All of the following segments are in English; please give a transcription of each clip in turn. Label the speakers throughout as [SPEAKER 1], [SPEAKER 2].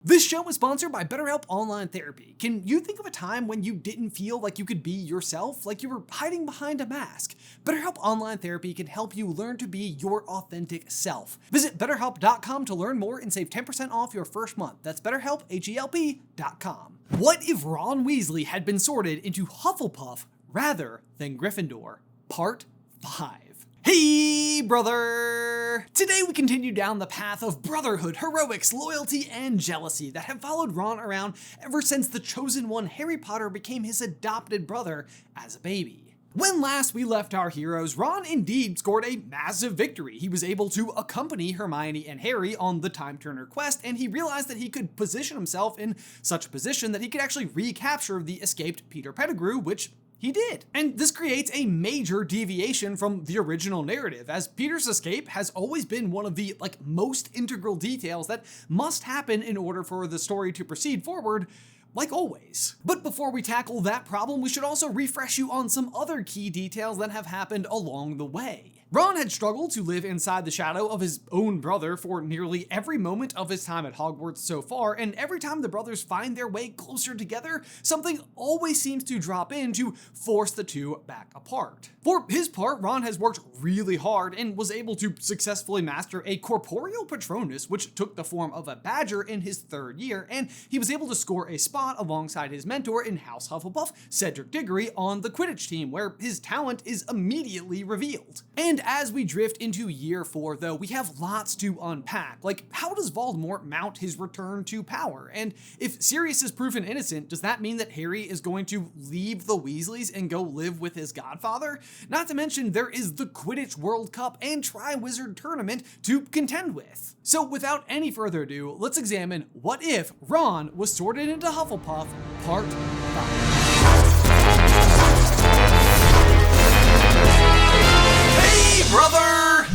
[SPEAKER 1] This show is sponsored by BetterHelp Online Therapy. Can you think of a time when you didn't feel like you could be yourself, like you were hiding behind a mask? BetterHelp Online Therapy can help you learn to be your authentic self. Visit BetterHelp.com to learn more and save 10% off your first month. That's BetterHelp, H-E-L-P.com. What if Ron Weasley had been sorted into Hufflepuff rather than Gryffindor? Part 5. Hey, brother! Today we continue down the path of brotherhood, heroics, loyalty, and jealousy that have followed Ron around ever since the Chosen One Harry Potter became his adopted brother as a baby. When last we left our heroes, Ron indeed scored a massive victory. He was able to accompany Hermione and Harry on the Time Turner quest, and he realized that he could position himself in such a position that he could actually recapture the escaped Peter Pettigrew, which he did. And this creates a major deviation from the original narrative, as Peter's escape has always been one of the most integral details that must happen in order for the story to proceed forward, like always. But before we tackle that problem, we should also refresh you on some other key details that have happened along the way. Ron had struggled to live inside the shadow of his own brother for nearly every moment of his time at Hogwarts so far, and every time the brothers find their way closer together, something always seems to drop in to force the two back apart. For his part, Ron has worked really hard and was able to successfully master a corporeal Patronus, which took the form of a badger in his 3rd year, and he was able to score a spot alongside his mentor in House Hufflepuff, Cedric Diggory, on the Quidditch team, where his talent is immediately revealed. And as we drift into year 4, though, we have lots to unpack, like how does Voldemort mount his return to power? And if Sirius is proven innocent, does that mean that Harry is going to leave the Weasleys and go live with his godfather? Not to mention, there is the Quidditch World Cup and Triwizard tournament to contend with. So without any further ado, let's examine what if Ron was sorted into Hufflepuff, Part 5. Brother!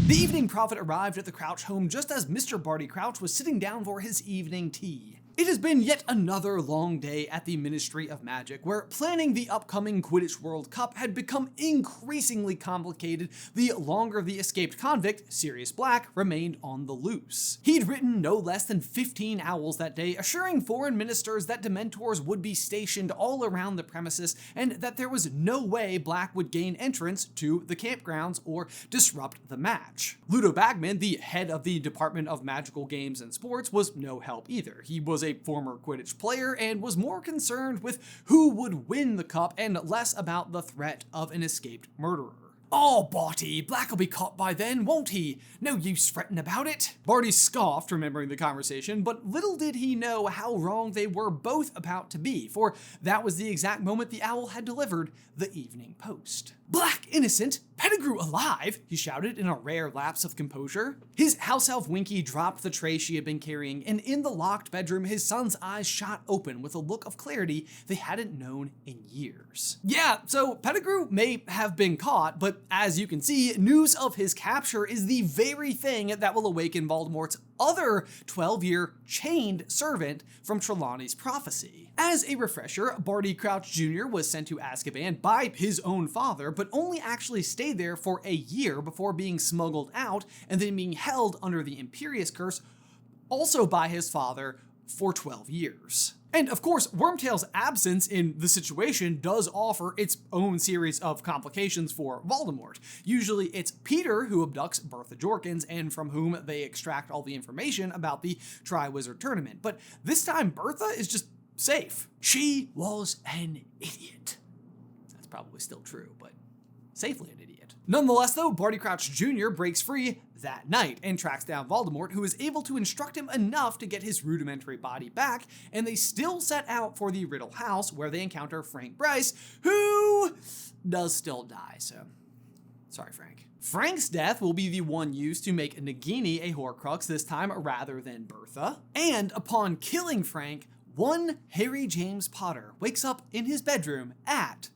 [SPEAKER 1] The Evening Prophet arrived at the Crouch home just as Mr. Barty Crouch was sitting down for his evening tea. It has been yet another long day at the Ministry of Magic, where planning the upcoming Quidditch World Cup had become increasingly complicated the longer the escaped convict, Sirius Black, remained on the loose. He'd written no less than 15 owls that day, assuring foreign ministers that Dementors would be stationed all around the premises and that there was no way Black would gain entrance to the campgrounds or disrupt the match. Ludo Bagman, the head of the Department of Magical Games and Sports, was no help either. He was a former Quidditch player and was more concerned with who would win the cup and less about the threat of an escaped murderer. "Oh, Barty, Black'll be caught by then, won't he? No use fretting about it." Barty scoffed, remembering the conversation, but little did he know how wrong they were both about to be, for that was the exact moment the owl had delivered the Evening Post. "Black innocent, Pettigrew alive," he shouted in a rare lapse of composure. His house elf Winky dropped the tray she had been carrying, and in the locked bedroom, his son's eyes shot open with a look of clarity they hadn't known in years. Yeah, so Pettigrew may have been caught, but as you can see, news of his capture is the very thing that will awaken Voldemort's other 12-year chained servant from Trelawney's prophecy. As a refresher, Barty Crouch Jr. was sent to Azkaban by his own father, but only actually stayed there for a year before being smuggled out and then being held under the Imperious Curse, also by his father, for 12 years. And of course, Wormtail's absence in the situation does offer its own series of complications for Voldemort. Usually it's Peter who abducts Bertha Jorkins and from whom they extract all the information about the Triwizard tournament. But this time Bertha is just safe. She was an idiot. That's probably still true, but safely an idiot. Nonetheless though, Barty Crouch Jr. breaks free that night and tracks down Voldemort, who is able to instruct him enough to get his rudimentary body back, and they still set out for the Riddle house, where they encounter Frank Bryce, who does still die, so sorry, Frank. Frank's death will be the one used to make Nagini a Horcrux this time rather than Bertha, and upon killing Frank, one Harry James Potter wakes up in his bedroom at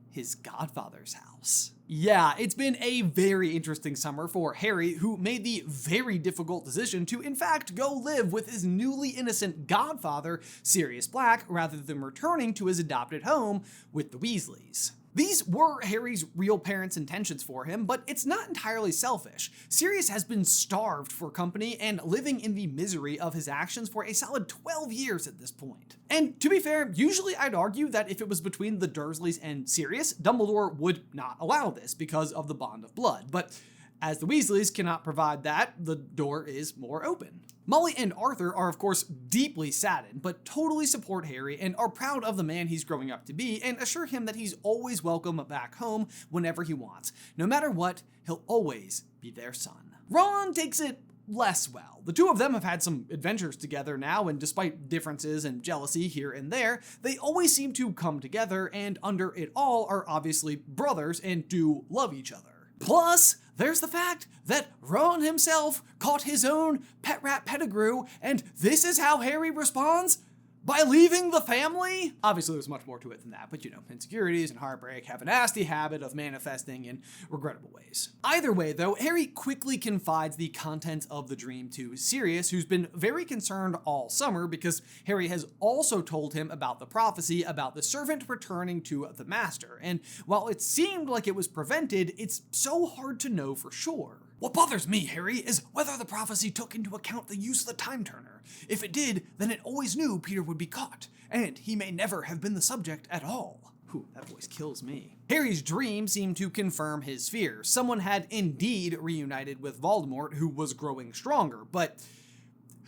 [SPEAKER 1] his godfather's house. Yeah, it's been a very interesting summer for Harry, who made the very difficult decision to in fact go live with his newly innocent godfather, Sirius Black, rather than returning to his adopted home with the Weasleys. These were Harry's real parents' intentions for him, but it's not entirely selfish. Sirius has been starved for company and living in the misery of his actions for a solid 12 years at this point. And to be fair, usually I'd argue that if it was between the Dursleys and Sirius, Dumbledore would not allow this because of the bond of blood, but as the Weasleys cannot provide that, the door is more open. Molly and Arthur are of course deeply saddened, but totally support Harry and are proud of the man he's growing up to be and assure him that he's always welcome back home whenever he wants. No matter what, he'll always be their son. Ron takes it less well. The two of them have had some adventures together now, and despite differences and jealousy here and there, they always seem to come together, and under it all are obviously brothers and do love each other. Plus, there's the fact that Ron himself caught his own pet rat Pettigrew, and this is how Harry responds? By leaving the family? Obviously, there's much more to it than that, but insecurities and heartbreak have a nasty habit of manifesting in regrettable ways. Either way, though, Harry quickly confides the contents of the dream to Sirius, who's been very concerned all summer because Harry has also told him about the prophecy about the servant returning to the master, and while it seemed like it was prevented, it's so hard to know for sure. What bothers me, Harry, is whether the prophecy took into account the use of the time turner. If it did, then it always knew Peter would be caught, and he may never have been the subject at all. Whew, that voice kills me. Harry's dream seemed to confirm his fears. Someone had indeed reunited with Voldemort, who was growing stronger, but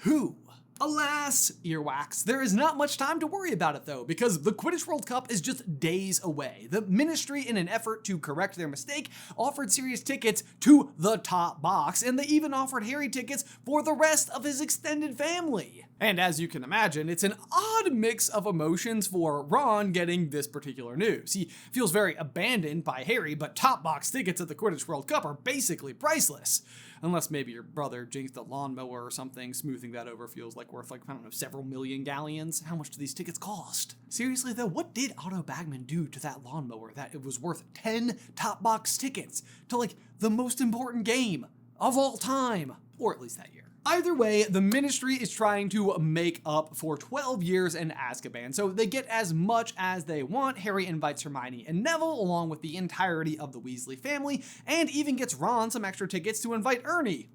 [SPEAKER 1] who? Alas, earwax, there is not much time to worry about it though, because the Quidditch World Cup is just days away. The Ministry, in an effort to correct their mistake, offered Sirius tickets to the top box, and they even offered Harry tickets for the rest of his extended family. And as you can imagine, it's an odd mix of emotions for Ron getting this particular news. He feels very abandoned by Harry, but top box tickets at the Quidditch World Cup are basically priceless. Unless maybe your brother jinxed a lawnmower or something, smoothing that over feels like worth several million galleons. How much do these tickets cost? Seriously though, what did Otto Bagman do to that lawnmower that it was worth 10 top box tickets to the most important game of all time? Or at least that year. Either way, the Ministry is trying to make up for 12 years in Azkaban, so they get as much as they want. Harry invites Hermione and Neville, along with the entirety of the Weasley family, and even gets Ron some extra tickets to invite Ernie.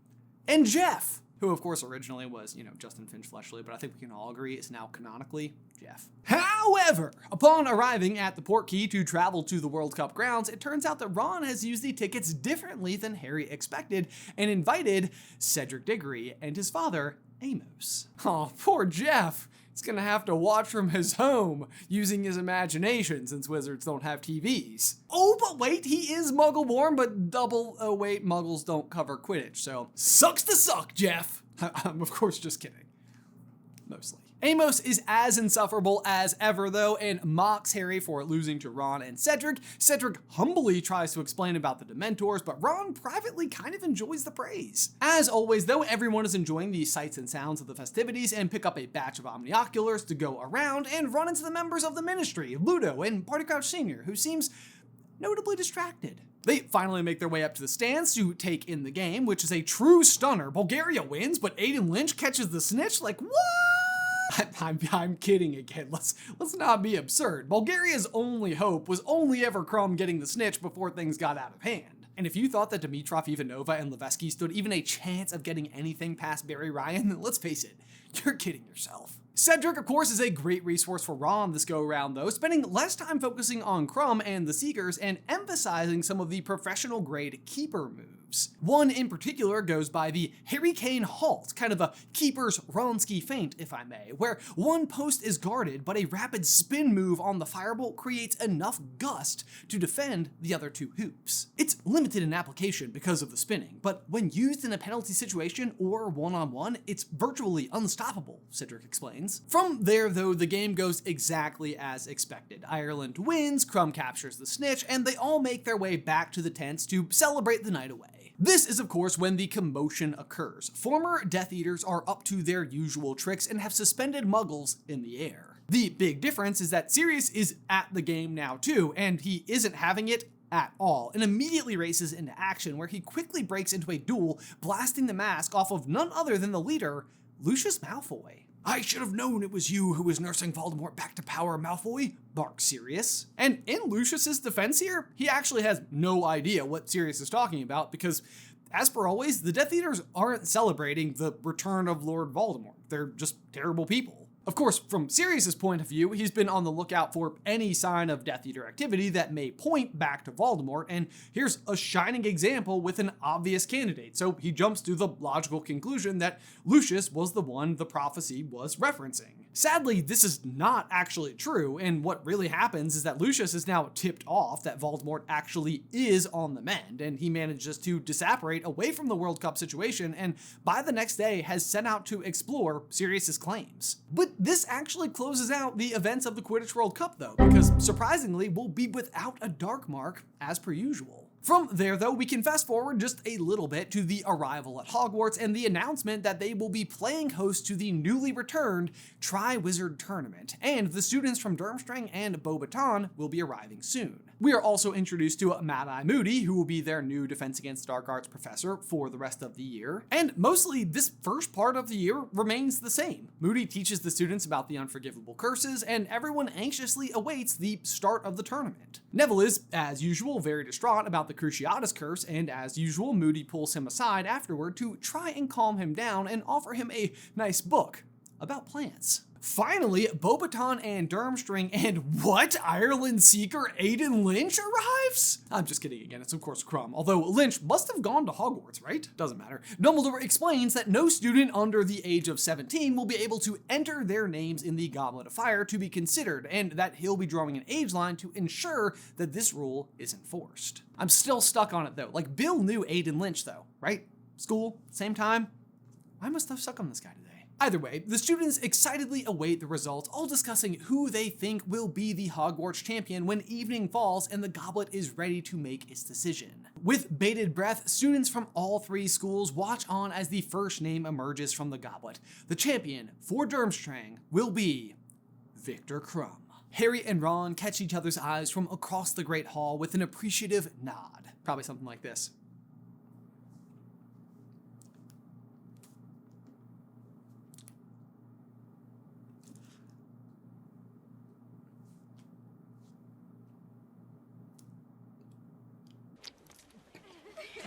[SPEAKER 1] And Jeff, who of course originally was, Justin Finch Fletchley, but I think we can all agree is now canonically Jeff. However, upon arriving at the Portkey to travel to the World Cup grounds, it turns out that Ron has used the tickets differently than Harry expected and invited Cedric Diggory and his father, Amos. Oh, poor Jeff. He's gonna have to watch from his home using his imagination since wizards don't have TVs. Oh, but wait, he is Muggle-born, but wait, Muggles don't cover Quidditch, so sucks to suck, Jeff. I'm of course just kidding. Mostly. Amos is as insufferable as ever though and mocks Harry for losing to Ron and Cedric. Cedric humbly tries to explain about the Dementors, but Ron privately kind of enjoys the praise. As always though, everyone is enjoying the sights and sounds of the festivities and pick up a batch of omnioculars to go around and run into the members of the Ministry, Ludo and Barty Crouch Jr., who seems notably distracted. They finally make their way up to the stands to take in the game, which is a true stunner. Bulgaria wins, but Aiden Lynch catches the snitch what? I'm kidding again. Let's not be absurd. Bulgaria's only hope was only ever Crumb getting the snitch before things got out of hand. And if you thought that Dimitrov, Ivanova, and Levesky stood even a chance of getting anything past Barry Ryan, then let's face it, you're kidding yourself. Cedric, of course, is a great resource for Ron this go-around, though, spending less time focusing on Crumb and the Seekers and emphasizing some of the professional-grade keeper moves. One in particular goes by the Harry Kane halt, kind of a keeper's Wronski feint, if I may, where one post is guarded, but a rapid spin move on the firebolt creates enough gust to defend the other two hoops. It's limited in application because of the spinning, but when used in a penalty situation or one-on-one, it's virtually unstoppable, Cedric explains. From there, though, the game goes exactly as expected. Ireland wins, Crumb captures the snitch, and they all make their way back to the tents to celebrate the night away. This is, of course, when the commotion occurs. Former Death Eaters are up to their usual tricks and have suspended Muggles in the air. The big difference is that Sirius is at the game now too, and he isn't having it at all, and immediately races into action where he quickly breaks into a duel, blasting the mask off of none other than the leader, Lucius Malfoy. "I should have known it was you who was nursing Voldemort back to power, Malfoy," barks Sirius. And in Lucius's defense here, he actually has no idea what Sirius is talking about because, as per always, the Death Eaters aren't celebrating the return of Lord Voldemort. They're just terrible people. Of course, from Sirius's point of view, he's been on the lookout for any sign of Death Eater activity that may point back to Voldemort, and here's a shining example with an obvious candidate. So he jumps to the logical conclusion that Lucius was the one the prophecy was referencing. Sadly, this is not actually true, and what really happens is that Lucius is now tipped off that Voldemort actually is on the mend, and he manages to disapparate away from the World Cup situation, and by the next day has set out to explore Sirius's claims. But this actually closes out the events of the Quidditch World Cup though, because surprisingly, we'll be without a dark mark as per usual. From there, though, we can fast forward just a little bit to the arrival at Hogwarts and the announcement that they will be playing host to the newly returned Triwizard tournament, and the students from Durmstrang and Beauxbaton will be arriving soon. We are also introduced to Mad-Eye Moody, who will be their new Defense Against Dark Arts professor for the rest of the year, and mostly this first part of the year remains the same. Moody teaches the students about the unforgivable curses, and everyone anxiously awaits the start of the tournament. Neville is, as usual, very distraught about the Cruciatus curse, and as usual, Moody pulls him aside afterward to try and calm him down and offer him a nice book about plants. Finally, Beauxbaton and Durmstrang and what? Ireland seeker Aidan Lynch arrives? I'm just kidding again, it's of course Crumb, although Lynch must have gone to Hogwarts, right? Doesn't matter. Dumbledore explains that no student under the age of 17 will be able to enter their names in the Goblet of Fire to be considered, and that he'll be drawing an age line to ensure that this rule is enforced. I'm still stuck on it though. Like, Bill knew Aidan Lynch though, right? School, same time. Why must I suck on this guy today? Either way, the students excitedly await the results, all discussing who they think will be the Hogwarts champion when evening falls and the goblet is ready to make its decision. With bated breath, students from all three schools watch on as the first name emerges from the goblet. The champion for Durmstrang will be Victor Krum. Harry and Ron catch each other's eyes from across the Great Hall with an appreciative nod. Probably something like this.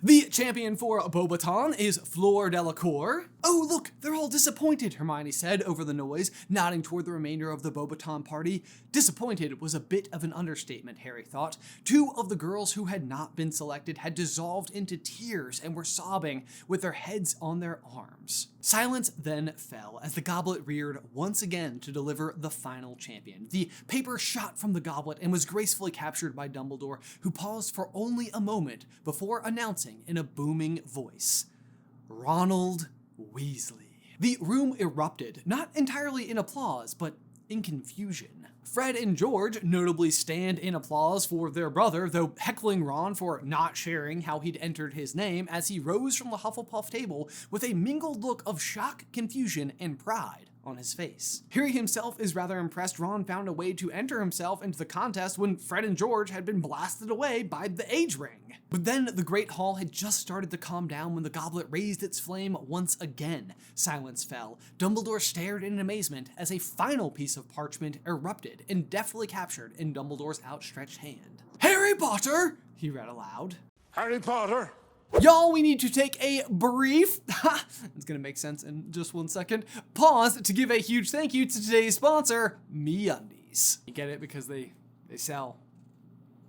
[SPEAKER 1] The champion for Beauxbaton is Fleur Delacour. "Oh, look, they're all disappointed," Hermione said over the noise, nodding toward the remainder of the Beauxbaton party. Disappointed was a bit of an understatement, Harry thought. Two of the girls who had not been selected had dissolved into tears and were sobbing with their heads on their arms. Silence then fell as the goblet reared once again to deliver the final champion. The paper shot from the goblet and was gracefully captured by Dumbledore, who paused for only a moment before announcing in a booming voice, "Ronald Weasley." The room erupted, not entirely in applause, but in confusion. Fred and George notably stand in applause for their brother, though heckling Ron for not sharing how he'd entered his name as he rose from the Hufflepuff table with a mingled look of shock, confusion, and pride on his face. Harry himself is rather impressed Ron found a way to enter himself into the contest when Fred and George had been blasted away by the age ring. But then the Great Hall had just started to calm down when the goblet raised its flame once again. Silence fell. Dumbledore stared in amazement as a final piece of parchment erupted and deftly captured in Dumbledore's outstretched hand. "Harry Potter," he read aloud.
[SPEAKER 2] "Harry Potter."
[SPEAKER 1] Y'all, we need to take a brief, it's gonna make sense in just 1 second, pause to give a huge thank you to today's sponsor, MeUndies. You get it? Because they sell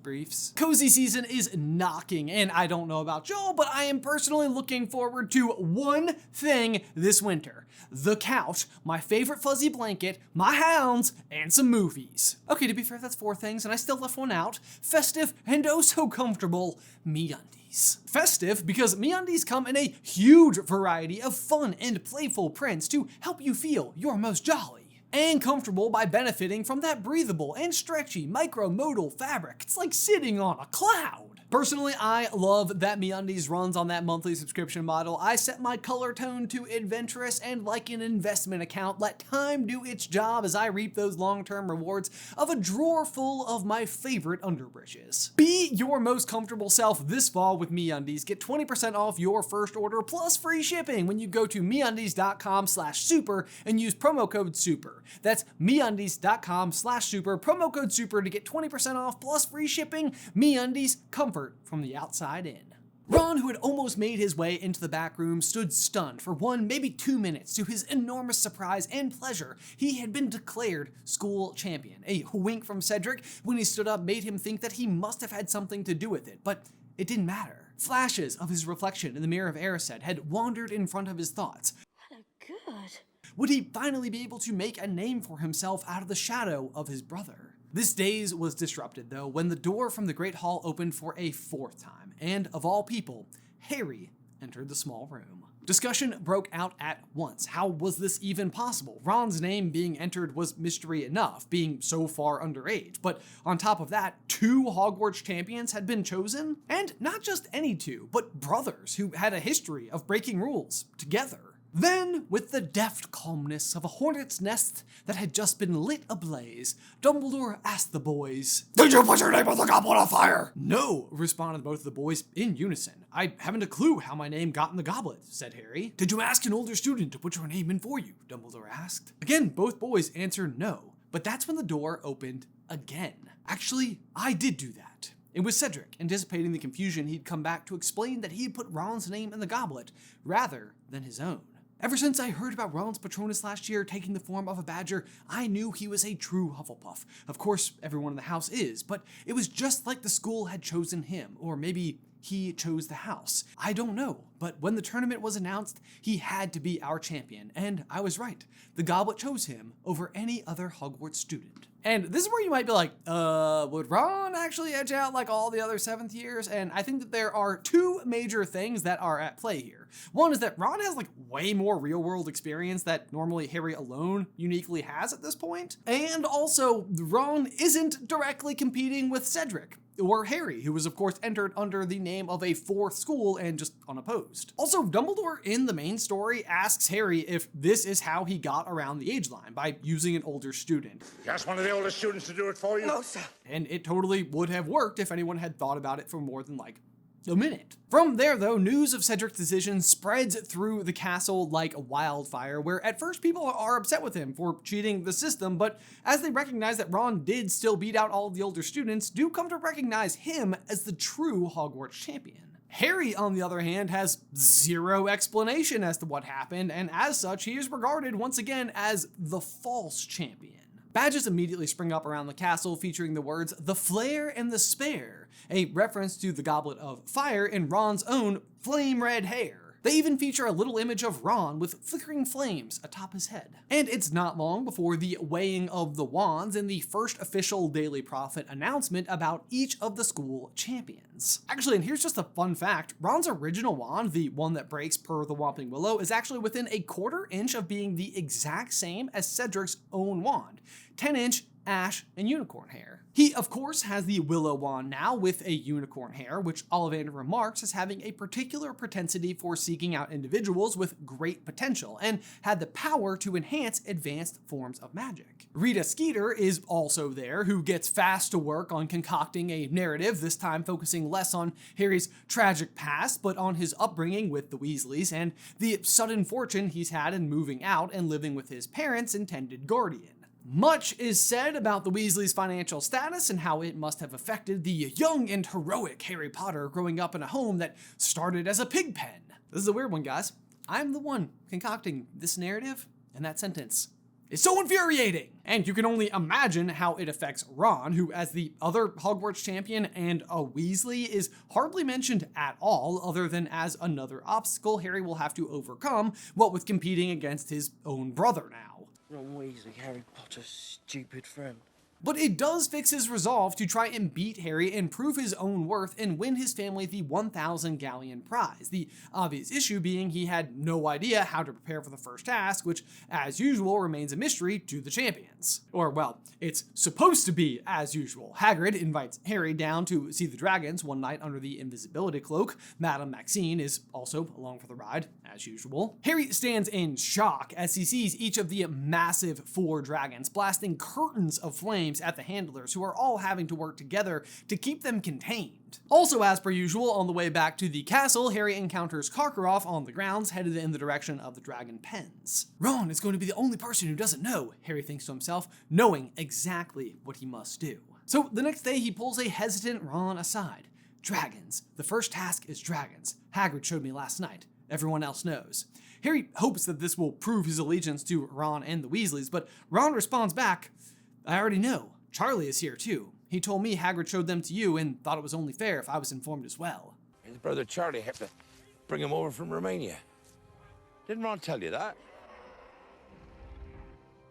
[SPEAKER 1] briefs. Cozy season is knocking, and I don't know about y'all, but I am personally looking forward to one thing this winter: the couch, my favorite fuzzy blanket, my hounds, and some movies. Okay, to be fair, that's 4 things, and I still left one out. Festive and oh so comfortable, MeUndies. Festive because MeUndies come in a huge variety of fun and playful prints to help you feel your most jolly. And comfortable by benefiting from that breathable and stretchy micromodal fabric. It's like sitting on a cloud. Personally, I love that MeUndies runs on that monthly subscription model. I set my color tone to adventurous, and like an investment account, let time do its job as I reap those long-term rewards of a drawer full of my favorite underbreeches. Be your most comfortable self this fall with MeUndies. Get 20% off your first order plus free shipping when you go to MeUndies.com/super and use promo code SUPER. That's MeUndies.com/super, promo code SUPER to get 20% off plus free shipping. MeUndies, comfort from the outside in. Ron, who had almost made his way into the back room, stood stunned for 1, maybe 2 minutes. To his enormous surprise and pleasure, he had been declared school champion. A wink from Cedric when he stood up made him think that he must have had something to do with it, but it didn't matter. Flashes of his reflection in the mirror of Erised had wandered in front of his thoughts.
[SPEAKER 2] Hello, good.
[SPEAKER 1] Would he finally be able to make a name for himself out of the shadow of his brother? This daze was disrupted, though, when the door from the Great Hall opened for a 4th time, and, of all people, Harry entered the small room. Discussion broke out at once. How was this even possible? Ron's name being entered was mystery enough, being so far underage, but on top of that, 2 Hogwarts champions had been chosen? And not just any 2, but brothers who had a history of breaking rules together. Then, with the deft calmness of a hornet's nest that had just been lit ablaze, Dumbledore asked the boys, "Did you put your name on the goblet of fire?" "No," responded both of the boys in unison. "I haven't a clue how my name got in the goblet," said Harry. "Did you ask an older student to put your name in for you?" Dumbledore asked. Again, both boys answered no, but that's when the door opened again. "Actually, I did do that." It was Cedric, anticipating the confusion. He'd come back to explain that he had put Ron's name in the goblet, rather than his own. "Ever since I heard about Ron's Patronus last year taking the form of a badger, I knew he was a true Hufflepuff. Of course, everyone in the house is, but it was just like the school had chosen him, or maybe he chose the house. I don't know, but when the tournament was announced, he had to be our champion, and I was right. The goblet chose him over any other Hogwarts student." And this is where you might be like, would Ron actually edge out like all the other 7th years? And I think that there are 2 major things that are at play here. One is that Ron has like way more real world experience that normally Harry alone uniquely has at this point. And also, Ron isn't directly competing with Cedric or Harry, who was of course entered under the name of a 4th school and just unopposed. Also, Dumbledore in the main story asks Harry if this is how he got around the age line, by using an older student.
[SPEAKER 3] You asked one of the older students to do it for you?
[SPEAKER 2] No, sir.
[SPEAKER 1] And it totally would have worked if anyone had thought about it for more than like a minute. From there, though, news of Cedric's decision spreads through the castle like wildfire, where at first people are upset with him for cheating the system, but as they recognize that Ron did still beat out all of the older students, do come to recognize him as the true Hogwarts champion. Harry, on the other hand, has zero explanation as to what happened, and as such, he is regarded once again as the false champion. Badges immediately spring up around the castle, featuring the words, "the flare and the spare," a reference to the Goblet of Fire and Ron's own flame red hair. They even feature a little image of Ron with flickering flames atop his head. And it's not long before the weighing of the wands and the first official Daily Prophet announcement about each of the school champions. Actually, and here's just a fun fact, Ron's original wand, the one that breaks per the Whomping Willow, is actually within a 1/4 inch of being the exact same as Cedric's own wand, 10-inch ash and unicorn hair. He, of course, has the Willow wand now with a unicorn hair, which Ollivander remarks as having a particular propensity for seeking out individuals with great potential, and had the power to enhance advanced forms of magic. Rita Skeeter is also there, who gets fast to work on concocting a narrative, this time focusing less on Harry's tragic past, but on his upbringing with the Weasleys, and the sudden fortune he's had in moving out and living with his parents' intended guardian. Much is said about the Weasleys' financial status and how it must have affected the young and heroic Harry Potter growing up in a home that started as a pig pen. This is a weird one, guys. I'm the one concocting this narrative, and that sentence is so infuriating. And you can only imagine how it affects Ron, who as the other Hogwarts champion and a Weasley is hardly mentioned at all, other than as another obstacle Harry will have to overcome, what with competing against his own brother now.
[SPEAKER 2] Ron Weasley, Harry Potter's stupid friend.
[SPEAKER 1] But it does fix his resolve to try and beat Harry and prove his own worth and win his family the 1,000 galleon prize. The obvious issue being he had no idea how to prepare for the first task, which, as usual, remains a mystery to the champions. Or, well, it's supposed to be as usual. Hagrid invites Harry down to see the dragons one night under the invisibility cloak. Madame Maxine is also along for the ride, as usual. Harry stands in shock as he sees each of the massive 4 dragons blasting curtains of flames at the handlers, who are all having to work together to keep them contained. Also, as per usual, on the way back to the castle, Harry encounters Karkaroff on the grounds, headed in the direction of the dragon pens. Ron is going to be the only person who doesn't know, Harry thinks to himself, knowing exactly what he must do. So the next day, he pulls a hesitant Ron aside. Dragons. The first task is dragons. Hagrid showed me last night. Everyone else knows. Harry hopes that this will prove his allegiance to Ron and the Weasleys, but Ron responds back, I already know. Charlie is here too. He told me Hagrid showed them to you and thought it was only fair if I was informed as well.
[SPEAKER 2] His brother Charlie had to bring him over from Romania. Didn't Ron tell you that?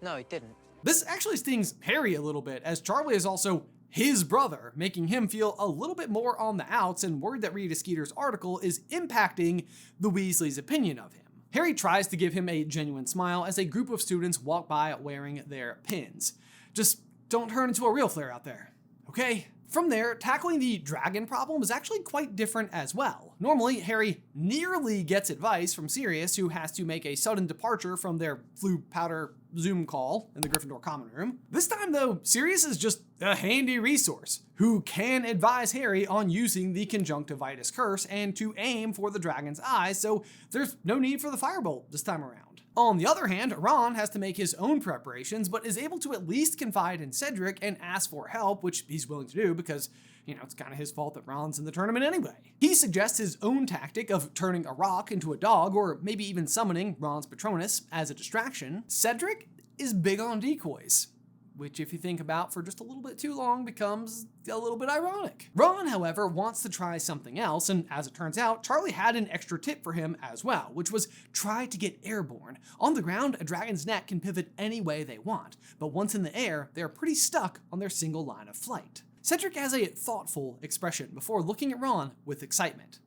[SPEAKER 4] No, he didn't.
[SPEAKER 1] This actually stings Harry a little bit, as Charlie is also his brother, making him feel a little bit more on the outs and worried that Rita Skeeter's article is impacting the Weasleys' opinion of him. Harry tries to give him a genuine smile as a group of students walk by wearing their pins. Just don't turn into a real flare out there, okay? From there, tackling the dragon problem is actually quite different as well. Normally, Harry nearly gets advice from Sirius, who has to make a sudden departure from their flu powder Zoom call in the Gryffindor common room. This time though, Sirius is just a handy resource who can advise Harry on using the conjunctivitis curse and to aim for the dragon's eyes, so there's no need for the firebolt this time around. On the other hand, Ron has to make his own preparations, but is able to at least confide in Cedric and ask for help, which he's willing to do because, it's kind of his fault that Ron's in the tournament anyway. He suggests his own tactic of turning a rock into a dog, or maybe even summoning Ron's Patronus as a distraction. Cedric is big on decoys, which if you think about for just a little bit too long becomes a little bit ironic. Ron, however, wants to try something else, and as it turns out, Charlie had an extra tip for him as well, which was try to get airborne. On the ground, a dragon's neck can pivot any way they want, but once in the air, they're pretty stuck on their single line of flight. Cedric has a thoughtful expression before looking at Ron with excitement.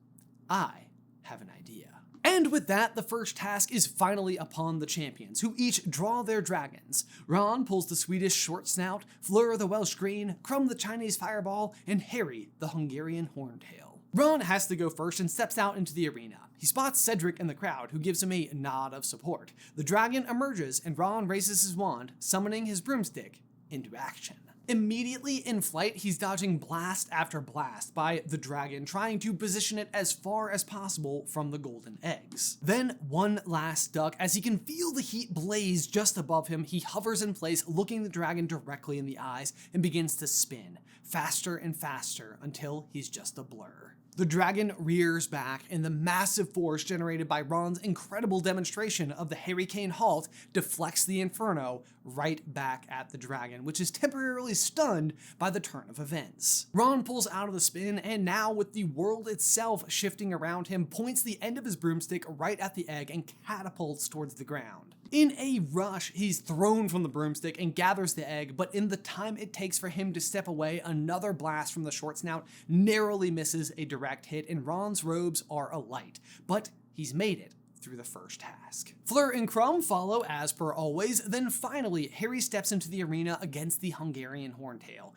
[SPEAKER 1] I have an idea. And with that, the first task is finally upon the champions, who each draw their dragons. Ron pulls the Swedish short snout, Fleur the Welsh green, Crumb the Chinese fireball, and Harry the Hungarian horntail. Ron has to go first and steps out into the arena. He spots Cedric in the crowd, who gives him a nod of support. The dragon emerges, and Ron raises his wand, summoning his broomstick into action. Immediately in flight, he's dodging blast after blast by the dragon, trying to position it as far as possible from the golden eggs. Then, one last duck, as he can feel the heat blaze just above him, he hovers in place, looking the dragon directly in the eyes, and begins to spin, faster and faster, until he's just a blur. The dragon rears back, and the massive force generated by Ron's incredible demonstration of the Hurricane Halt deflects the Inferno right back at the dragon, which is temporarily stunned by the turn of events. Ron pulls out of the spin, and now with the world itself shifting around him, points the end of his broomstick right at the egg and catapults towards the ground. In a rush, he's thrown from the broomstick and gathers the egg, but in the time it takes for him to step away, another blast from the short snout narrowly misses a direct hit, and Ron's robes are alight. But he's made it through the first task. Fleur and Crumb follow as per always, then finally Harry steps into the arena against the Hungarian horntail.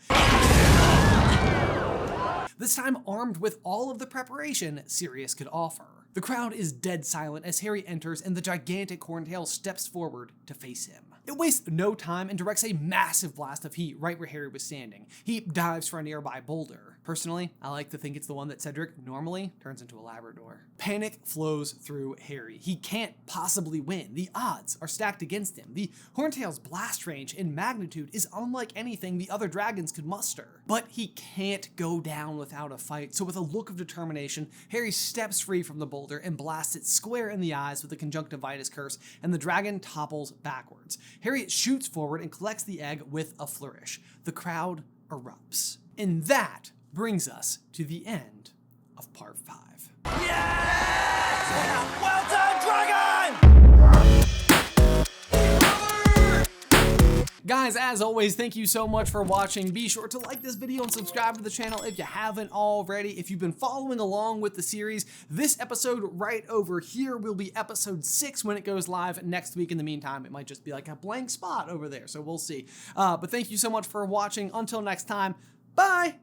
[SPEAKER 1] This time armed with all of the preparation Sirius could offer. The crowd is dead silent as Harry enters and the gigantic horntail steps forward to face him. It wastes no time and directs a massive blast of heat right where Harry was standing. He dives for a nearby boulder. Personally, I like to think it's the one that Cedric normally turns into a Labrador. Panic flows through Harry. He can't possibly win. The odds are stacked against him. The horntail's blast range and magnitude is unlike anything the other dragons could muster. But he can't go down without a fight, so with a look of determination, Harry steps free from the boulder and blasts it square in the eyes with the conjunctivitis curse, and the dragon topples backwards. Harry shoots forward and collects the egg with a flourish. The crowd erupts. And that brings us to the end of part 5.
[SPEAKER 2] Yes! Well done, Dragon!
[SPEAKER 1] Guys, as always, thank you so much for watching. Be sure to like this video and subscribe to the channel if you haven't already. If you've been following along with the series, this episode right over here will be episode 6 when it goes live next week. In the meantime, it might just be like a blank spot over there, so we'll see. But thank you so much for watching. Until next time, bye!